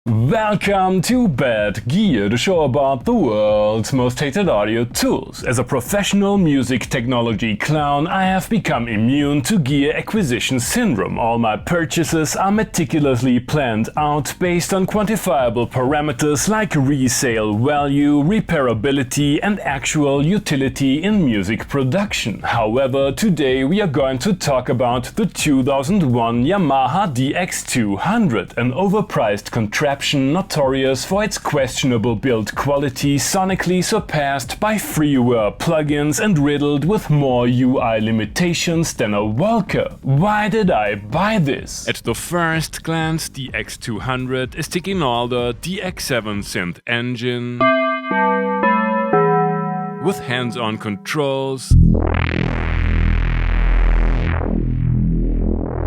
Welcome to Bad Gear, the show about the world's most hated audio tools. As a professional music technology clown, I have become immune to gear acquisition syndrome. All my purchases are meticulously planned out based on quantifiable parameters like resale value, repairability and actual utility in music production. However, today we are going to talk about the 2001 Yamaha DX200, an overpriced contraption notorious for its questionable build quality, sonically surpassed by freeware plugins and riddled with more UI limitations than a Volca. Why did I buy this? At the first glance, the DX200 is ticking all the DX7 synth engine with hands-on controls,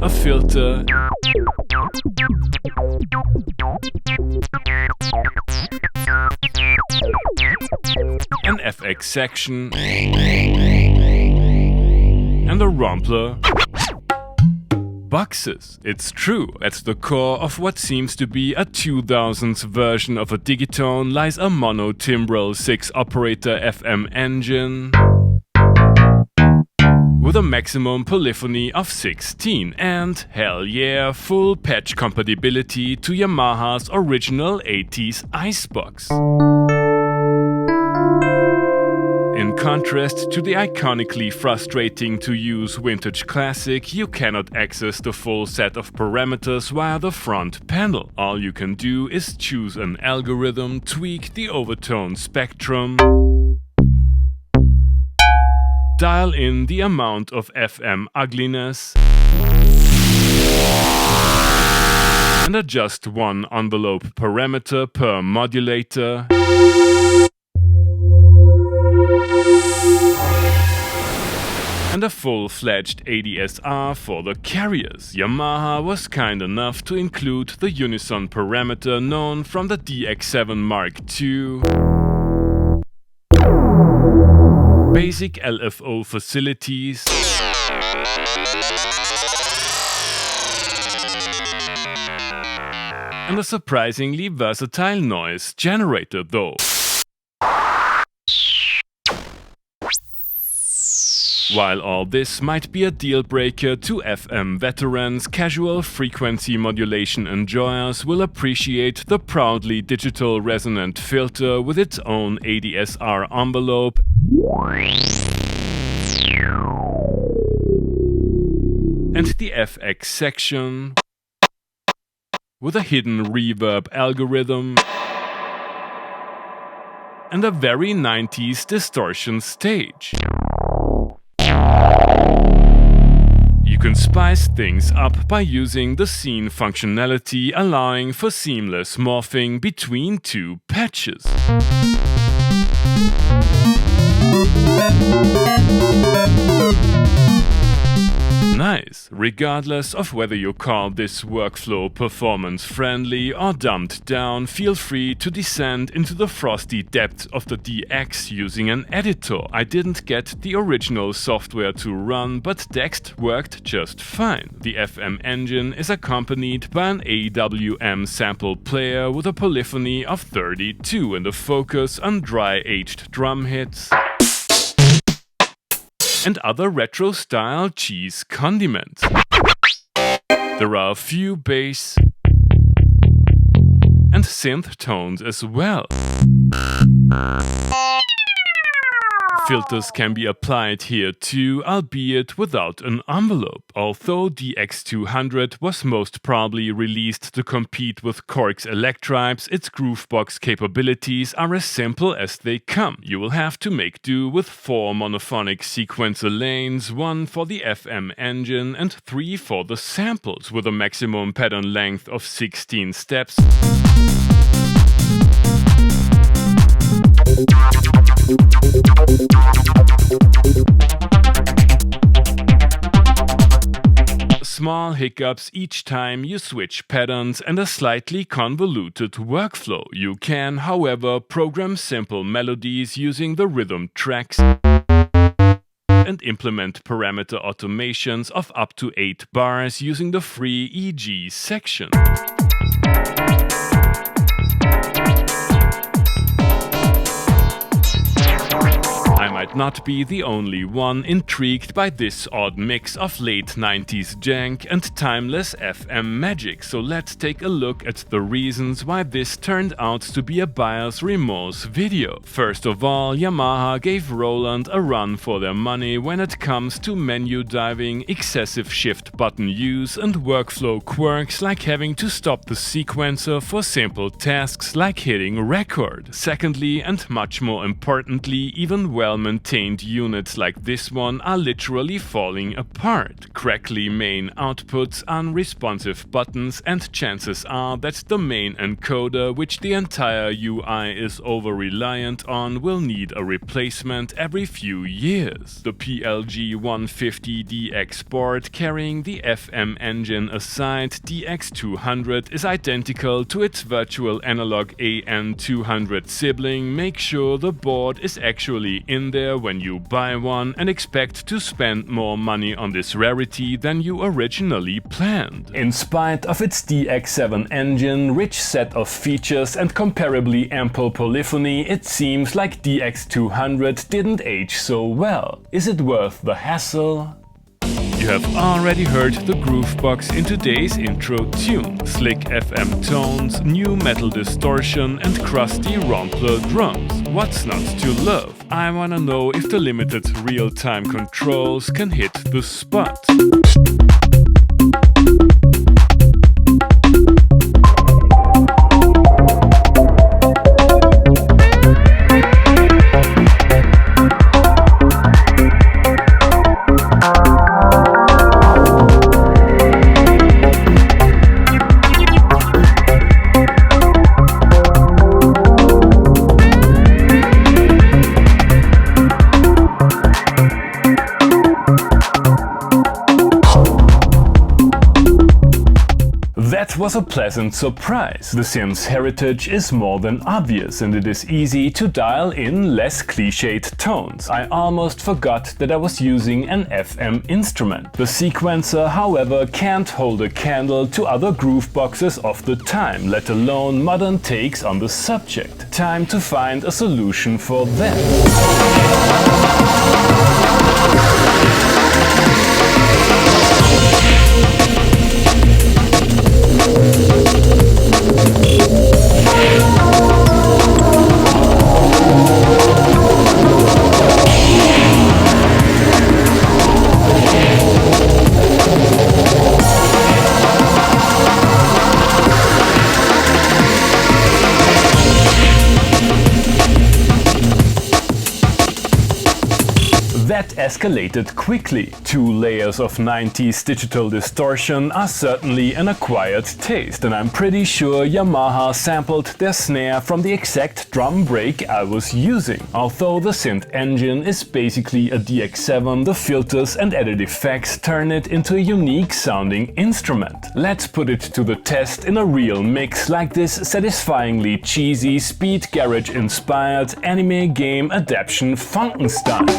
a filter, an FX section, and a Rumpler. Boxes. It's true, at the core of what seems to be a 2000s version of a Digitone lies a mono-timbral 6-operator FM engine with a maximum polyphony of 16 and, hell yeah, full patch compatibility to Yamaha's original 80s Icebox. In contrast to the iconically frustrating to use vintage classic, you cannot access the full set of parameters via the front panel. All you can do is choose an algorithm, tweak the overtone spectrum, dial in the amount of FM ugliness, and adjust one envelope parameter per modulator. And a full-fledged ADSR for the carriers. Yamaha was kind enough to include the unison parameter known from the DX7 Mark II, basic LFO facilities, and a surprisingly versatile noise generator though. While all this might be a deal-breaker to FM veterans, casual frequency modulation enjoyers will appreciate the proudly digital resonant filter with its own ADSR envelope and the FX section with a hidden reverb algorithm and a very 90s distortion stage. You can spice things up by using the scene functionality, allowing for seamless morphing between two patches. Nice, regardless of whether you call this workflow performance-friendly or dumbed down, feel free to descend into the frosty depths of the DX using an editor. I didn't get the original software to run, but DEXED worked just fine. The FM engine is accompanied by an AWM sample player with a polyphony of 32 and a focus on dry-aged drum hits and other retro-style cheese condiments. There are a few bass and synth tones as well. Filters can be applied here too, albeit without an envelope. Although DX200 was most probably released to compete with Korg's Electribes, its Groovebox capabilities are as simple as they come. You will have to make do with 4 monophonic sequencer lanes, 1 for the FM engine and 3 for the samples, with a maximum pattern length of 16 steps. Small hiccups each time you switch patterns and a slightly convoluted workflow. You can, however, program simple melodies using the rhythm tracks and implement parameter automations of up to 8 bars using the free EG section. might not be the only one intrigued by this odd mix of late 90s jank and timeless FM magic, so let's take a look at the reasons why this turned out to be a buyer's remorse video. First of all, Yamaha gave Roland a run for their money when it comes to menu diving, excessive shift button use and workflow quirks like having to stop the sequencer for simple tasks like hitting record. Secondly, and much more importantly, even well-maintained units like this one are literally falling apart. Crackly main outputs, unresponsive buttons, and chances are that the main encoder, which the entire UI is over-reliant on, will need a replacement every few years. The PLG 150DX board carrying the FM engine aside, DX200 is identical to its virtual analog AN200 sibling. Make sure the board is actually in there when you buy one and expect to spend more money on this rarity than you originally planned. In spite of its DX7 engine, rich set of features and comparably ample polyphony, it seems like DX200 didn't age so well. Is it worth the hassle? You have already heard the Groovebox in today's intro tune. Slick FM tones, new metal distortion and crusty Rompler drums. What's not to love? I wanna know if the limited real-time controls can hit the spot. That was a pleasant surprise. The synth's heritage is more than obvious and it is easy to dial in less cliched tones. I almost forgot that I was using an FM instrument. The sequencer, however, can't hold a candle to other grooveboxes of the time, let alone modern takes on the subject. Time to find a solution for that. That escalated quickly. 2 layers of 90s digital distortion are certainly an acquired taste, and I'm pretty sure Yamaha sampled their snare from the exact drum break I was using. Although the synth engine is basically a DX7, the filters and added effects turn it into a unique sounding instrument. Let's put it to the test in a real mix like this satisfyingly cheesy, speed garage inspired anime game adaptation Funkenstein.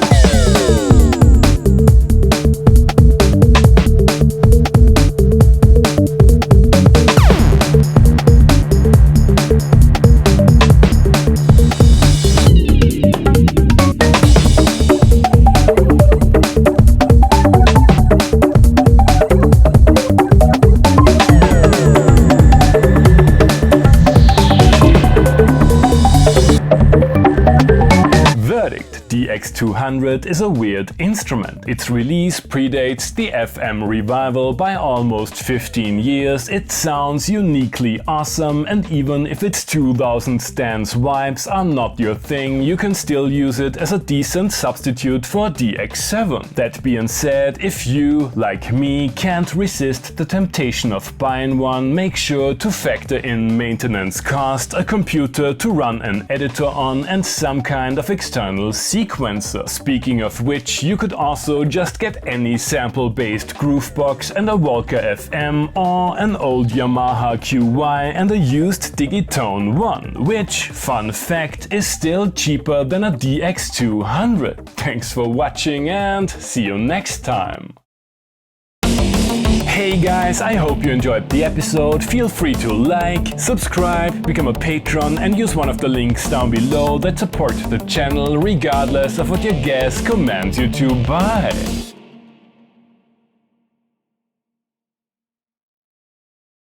DX200 is a weird instrument. Its release predates the FM revival by almost 15 years, it sounds uniquely awesome, and even if its 2000 stance vibes are not your thing, you can still use it as a decent substitute for DX7. That being said, if you, like me, can't resist the temptation of buying one, make sure to factor in maintenance cost, a computer to run an editor on, and some kind of external sequencer. Speaking of which, you could also just get any sample-based Groovebox and a Volca FM, or an old Yamaha QY and a used Digitone 1, which, fun fact, is still cheaper than a DX200. Thanks for watching and see you next time. Hey guys, I hope you enjoyed the episode. Feel free to like, subscribe, become a patron and use one of the links down below that support the channel regardless of what your guest commands you to buy.